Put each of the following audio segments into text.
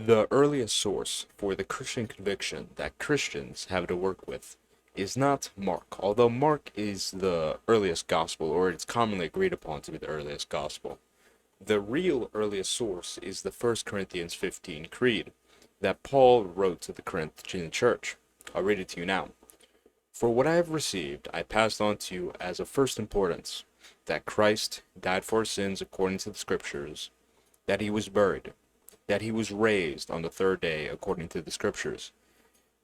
The earliest source for the Christian conviction that Christians have to work with is not Mark, although Mark is the earliest gospel, or it's commonly agreed upon to be the earliest gospel. The real earliest source is the First Corinthians 15 creed that Paul wrote to the Corinthian church. I'll read it to you now. For what I have received, I passed on to you as of first importance, that Christ died for our sins according to the Scriptures, that he was buried, that he was raised on the third day according to the Scriptures,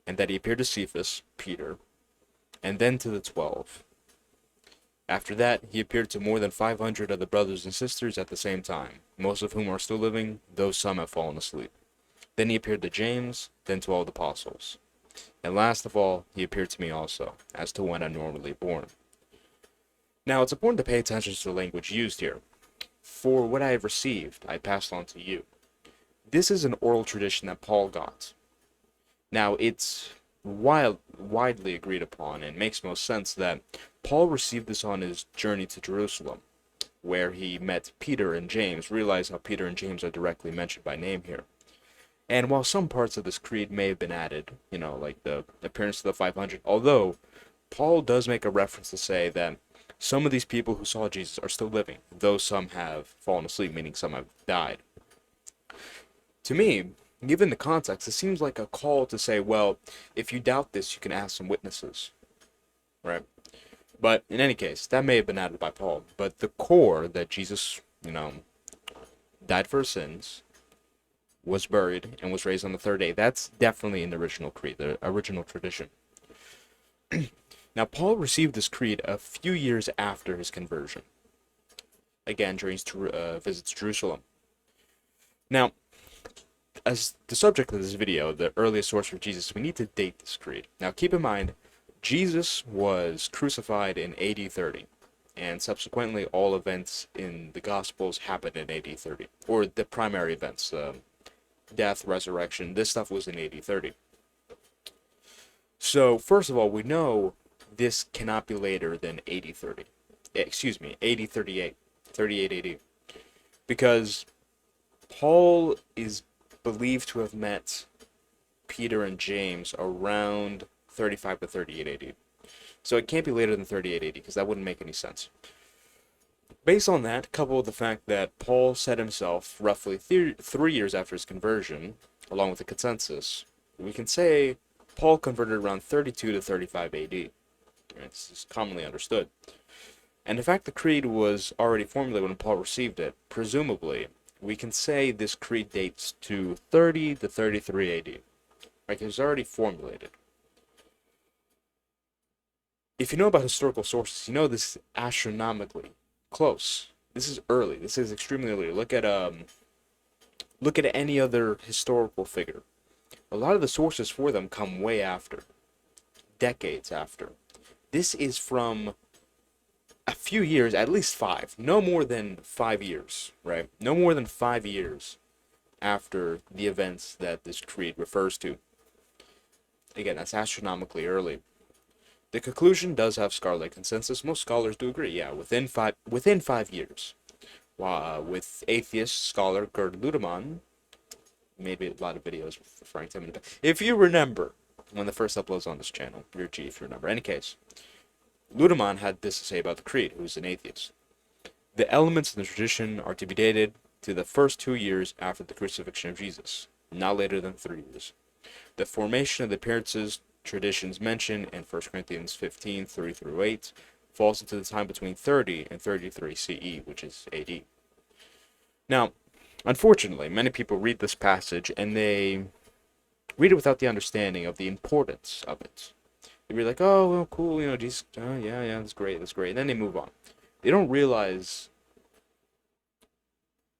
and that he appeared to Cephas, Peter, and then to the 12. After that, he appeared to more than 500 of the brothers and sisters at the same time, most of whom are still living, though some have fallen asleep. Then he appeared to James, then to all the apostles. And last of all, he appeared to me also, as to one abnormally born. Now, it's important to pay attention to the language used here. For what I have received, I passed on to you. This is an oral tradition that Paul got. Now, it's widely agreed upon, and makes most sense that Paul received this on his journey to Jerusalem, where he met Peter and James. Realize how Peter and James are directly mentioned by name here. And while some parts of this creed may have been added, like the appearance of the 500, although Paul does make a reference to say that some of these people who saw Jesus are still living, though some have fallen asleep, meaning some have died. To me, given the context, it seems like a call to say, well, if you doubt this, you can ask some witnesses, right? But in any case, that may have been added by Paul. But the core that Jesus, died for his sins, was buried, and was raised on the third day, that's definitely in the original creed, the original tradition. Now, Paul received this creed a few years after his conversion, again, during his visits to Jerusalem. Now, as the subject of this video, the earliest source for Jesus, we need to date this creed. Now, keep in mind, Jesus was crucified in AD 30, and subsequently all events in the Gospels happened in AD 30, or the primary events, death, resurrection, this stuff was in AD 30. So, first of all, we know this cannot be later than AD 30. Excuse me, AD 38, 38 AD. Because Paul is believed to have met Peter and James around 35 to 38 AD. So it can't be later than 38 AD, because that wouldn't make any sense. Based on that, coupled with the fact that Paul said himself roughly 3 years after his conversion, along with the consensus, we can say Paul converted around 32 to 35 AD. It's commonly understood. And the fact the creed was already formulated when Paul received it, presumably, we can say this creed dates to 30 to 33 AD. Like, it was already formulated. If you know about historical sources, you know this is astronomically close. This is early. This is extremely early. Look at any other historical figure. A lot of the sources for them come way after, decades after. This is from a few years, at least 5, no more than 5 years, right? No more than 5 years after the events that this creed refers to. Again, that's astronomically early. The conclusion does have scholarly consensus. Most scholars do agree, yeah, within 5 years. With atheist scholar Gerd Ludemann, made a lot of videos referring to him. If you remember, one of the first uploads on this channel, you're G if you remember. In any case, Ludemann had this to say about the creed, who's an atheist. The elements in the tradition are to be dated to the first 2 years after the crucifixion of Jesus, not later than 3 years. The formation of the appearances traditions mentioned in 1 Corinthians 15, 3 through 8, falls into the time between 30 and 33 CE, which is AD. Now, unfortunately, many people read this passage and they read it without the understanding of the importance of it. They be like, oh, well, cool, Jesus, yeah, that's great, and then they move on. They don't realize,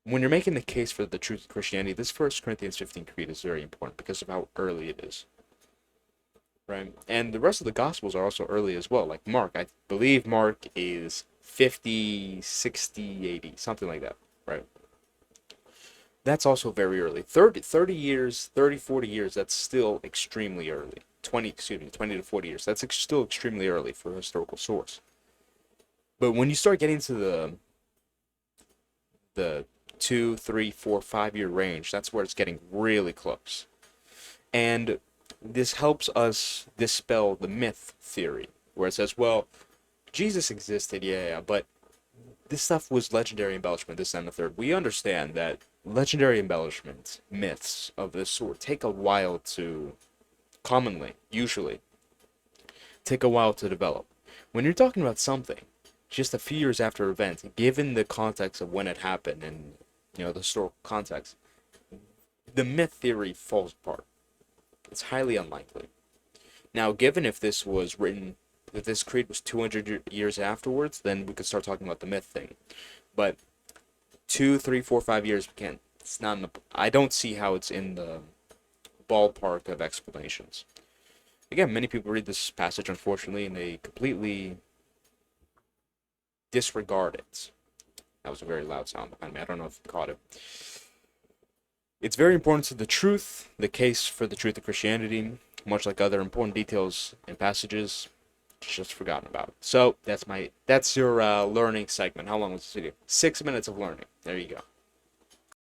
when you're making the case for the truth of Christianity, this 1 Corinthians 15 creed is very important because of how early it is. Right? And the rest of the Gospels are also early as well. Like Mark, I believe Mark is 50, 60, 80, something like that, right? That's also very early. 30 years, 30, 40 years, that's still extremely early. 20 to 40 years, that's still extremely early for a historical source. But when you start getting to the 2, 3, 4, 5 year range. That's where it's getting really close. And this helps us dispel the myth theory, where it says, well, Jesus existed, yeah, but this stuff was legendary embellishment, this and the third. We understand that legendary embellishments, myths of this sort, take a while to, usually, take a while to develop. When you're talking about something just a few years after event, given the context of when it happened and the historical context, the myth theory falls apart. It's highly unlikely. Now, given if this was written, if this creed was 200 years afterwards, then we could start talking about the myth thing. But 2, 3, 4, 5 years, we can't. It's not. I don't see how it's in the ballpark of explanations. Again, many people read this passage, unfortunately, and they completely disregard it. That was a very loud sound behind me. I don't know if you caught it. It's very important to the truth, the case for the truth of Christianity, much like other important details and passages, just forgotten about. So that's your learning segment. How long was this video? 6 minutes of learning. There you go.